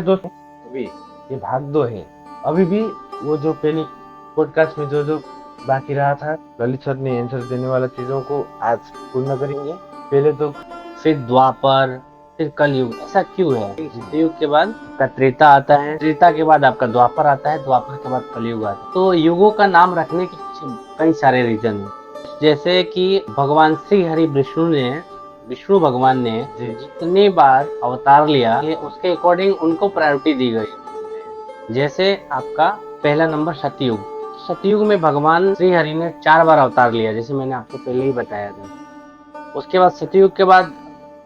दोस्तों अभी ये भाग दो है। अभी भी वो जो पहले पॉडकास्ट में जो जो बाकी रहा था, ललित सर ने आंसर देने वाला चीजों को आज पूर्ण करेंगे। पहले तो फिर द्वापर, फिर कलयुग। ऐसा क्यों है? सतयुग के बाद आपका त्रेता आता है, त्रेता के बाद आपका द्वापर आता है, द्वापर के बाद कलयुग आता है। तो युगों का नाम रखने के पीछे कई सारे रीजन है। जैसे कि भगवान श्री हरि विष्णु भगवान ने जितनी बार अवतार लिया उसके अकॉर्डिंग उनको प्रायोरिटी दी गई। जैसे आपका पहला नंबर सतयुग। सतयुग में भगवान श्री हरि ने 4 बार अवतार लिया, जैसे मैंने आपको पहले ही बताया था। उसके बाद सतयुग के बाद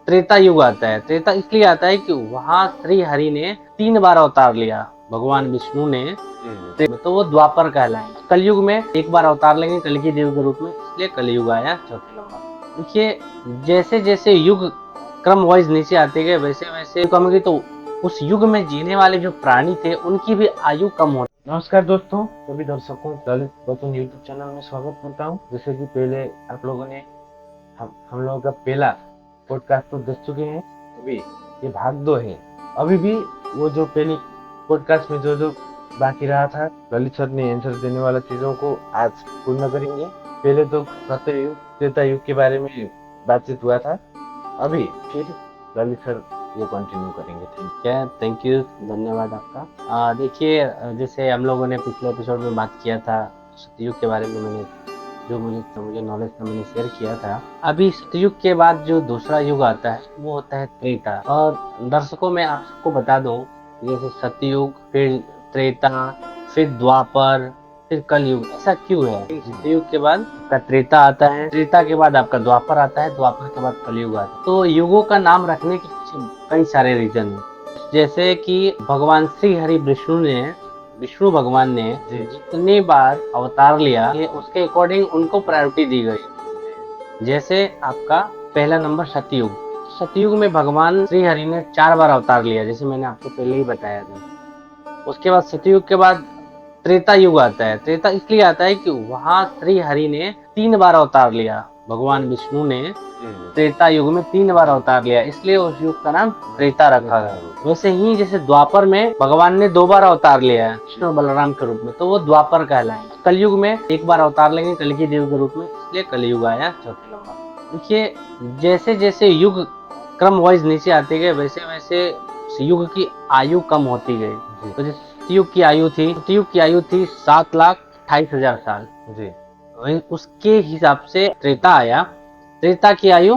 त्रेता युग आता है। त्रेता इसलिए आता है कि वहां श्री हरि ने 3 बार अवतार लिया, भगवान विष्णु ने, तो वो द्वापर कहलाएंगे। कलयुग में 1 बार अवतार लेंगे कलकी देव के रूप में, इसलिए कलयुग आया चौथे नंबर। देखिए, जैसे जैसे युग क्रम वाइज नीचे आते गए वैसे वैसे कहोगे तो उस युग में जीने वाले जो प्राणी थे उनकी भी आयु कम होती। नमस्कार दोस्तों, सभी दर्शकों ललित बतन यूट्यूब चैनल में स्वागत करता हूँ। जैसे कि पहले आप लोगों ने हम लोगों का पहला पॉडकास्ट तो देख चुके हैं। अभी ये भाग दो है। अभी भी वो जो पहले पॉडकास्ट में जो जो बाकी रहा था, ललित सर ने आंसर देने वाला चीजों को आज पूर्ण करेंगे। पहले तो सत्ययुग त्रेता युग के बारे में बातचीत हुआ था। अभी फिर ललित सर वो कंटिन्यू करेंगे। थैंक यू, धन्यवाद आपका। देखिए, जैसे हम लोगों ने पिछले एपिसोड में बात किया था सतयुग के बारे में, मैंने जो मुझे नॉलेज था मैंने शेयर किया था। अभी सतयुग के बाद जो दूसरा युग आता है वो होता है त्रेता। और दर्शकों में आपको बता दूं, जैसे सतयुग, फिर त्रेता, फिर द्वापर, फिर कलयुग। ऐसा क्यों है? सतयुग के बाद आपका त्रेता आता है, त्रेता के बाद आपका द्वापर आता है, द्वापर के बाद कलयुग आता है। तो युगों का नाम रखने के पीछे कई सारे रीजन है। जैसे कि भगवान श्री हरि विष्णु भगवान ने जितनी बार अवतार लिया उसके अकॉर्डिंग उनको प्रायोरिटी दी गई। जैसे आपका पहला नंबर सतयुग। सतयुग में भगवान श्री हरि ने 4 बार अवतार लिया, जैसे मैंने आपको पहले ही बताया था। उसके बाद सतयुग के बाद त्रेता युग आता है। त्रेता इसलिए आता है कि वहां श्री हरि ने 3 बार अवतार लिया, भगवान विष्णु ने त्रेता युग में 3 बार अवतार लिया, इसलिए उस युग का नाम त्रेता रखा गया। वैसे ही जैसे द्वापर में भगवान ने 2 बार अवतार लिया है कृष्ण बलराम के रूप में, तो वो द्वापर कहलाएंगे। कलयुग में 1 बार अवतार लेंगे कलकी देव के रूप में, इसलिए कलयुग आया चौथे नंबर। देखिए, जैसे जैसे युग क्रम वाइज नीचे आते गए वैसे वैसे युग की आयु कम होती गई। तो जैसे सतयुग की आयु थी 7,28,000 साल जी। वही उसके हिसाब से त्रेता आया, त्रेता की आयु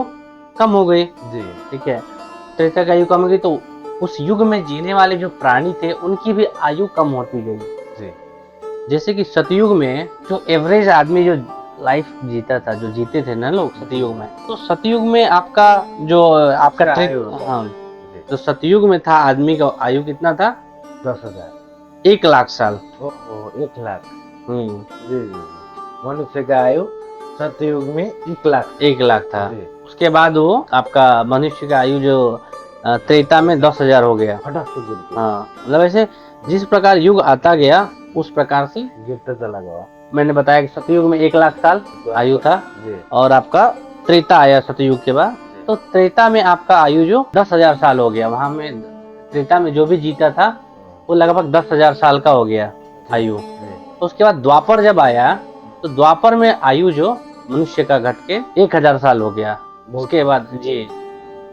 कम हो गई जी। ठीक है, त्रेता की आयु कम हो गई तो उस युग में जीने वाले जो प्राणी थे उनकी भी आयु कम होती गई जी। जैसे कि सतयुग में जो एवरेज आदमी जो लाइफ जीता था, जो जीते थे ना लोग सतयुग में, तो सतयुग में आपका तो सतयुग में था आदमी का आयु कितना था? 10,000, 1 लाख साल। 1 लाख जी। मनुष्य का आयु सतयुग में 1 लाख था। उसके बाद वो आपका मनुष्य का आयु जो त्रेता में 10,000 हो गया। हाँ, मतलब ऐसे जिस प्रकार युग आता गया उस प्रकार से गिरता चला गया। मैंने बताया कि सतयुग में 1 लाख साल आयु था और आपका त्रेता आया सतयुग के बाद, तो त्रेता में आपका आयु जो 10,000 साल हो गया। वहां में त्रेता में जो भी जीता था वो लगभग 10,000 साल का हो गया आयु। तो उसके बाद द्वापर जब आया तो द्वापर में आयु जो मनुष्य का घट के 1,000 साल हो गया। उसके बाद जी,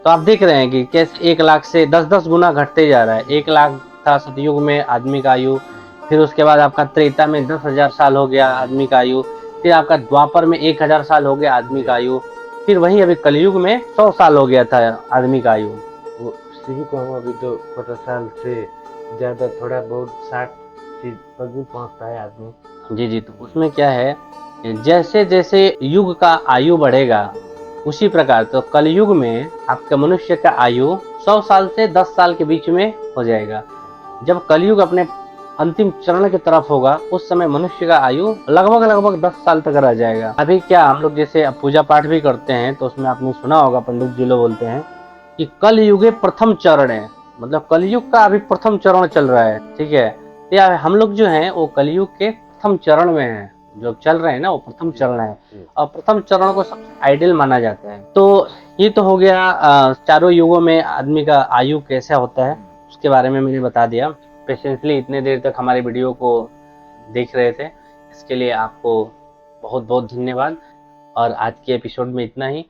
तो आप देख रहे हैं कि कैसे 1 लाख से 10-10 गुना घटते जा रहा है। 1 लाख था सतयुग में आदमी का आयु, फिर उसके बाद आपका त्रेता में 10,000 साल हो गया आदमी का आयु, फिर आपका द्वापर में 1,000 साल हो गया आदमी का आयु, फिर वही अभी कलयुग में 100 साल हो गया था आदमी का आयु। वो को हम अभी तो 50 साल से ज्यादा, थोड़ा बहुत 60 तक भी पहुंचता है आदमी जी। तो उसमें क्या है, जैसे जैसे युग का आयु बढ़ेगा उसी प्रकार तो कलयुग में आपके मनुष्य का आयु 100 साल से 10 साल के बीच में हो जाएगा। जब कलयुग अपने अंतिम चरण की तरफ होगा उस समय मनुष्य का आयु लगभग 10 साल तक रह जाएगा। अभी क्या हम लोग जैसे पूजा पाठ भी करते हैं तो उसमें आपने सुना होगा, पंडित जी लोग बोलते हैं कि कलयुगे प्रथम चरण है, मतलब कलयुग का अभी प्रथम चरण चल रहा है। ठीक है, या हम लोग जो है वो कलयुग के प्रथम चरण में है, जो चल रहे हैं ना वो प्रथम चरण है, और प्रथम चरण को सबसे आइडियल माना जाता है। तो ये तो हो गया चारों युगों में आदमी का आयु कैसा होता है। उसके बारे में मैंने बता दिया। पेशेंसली इतने देर तक हमारी वीडियो को देख रहे थे, इसके लिए आपको बहुत बहुत धन्यवाद। और आज के एपिसोड में इतना ही।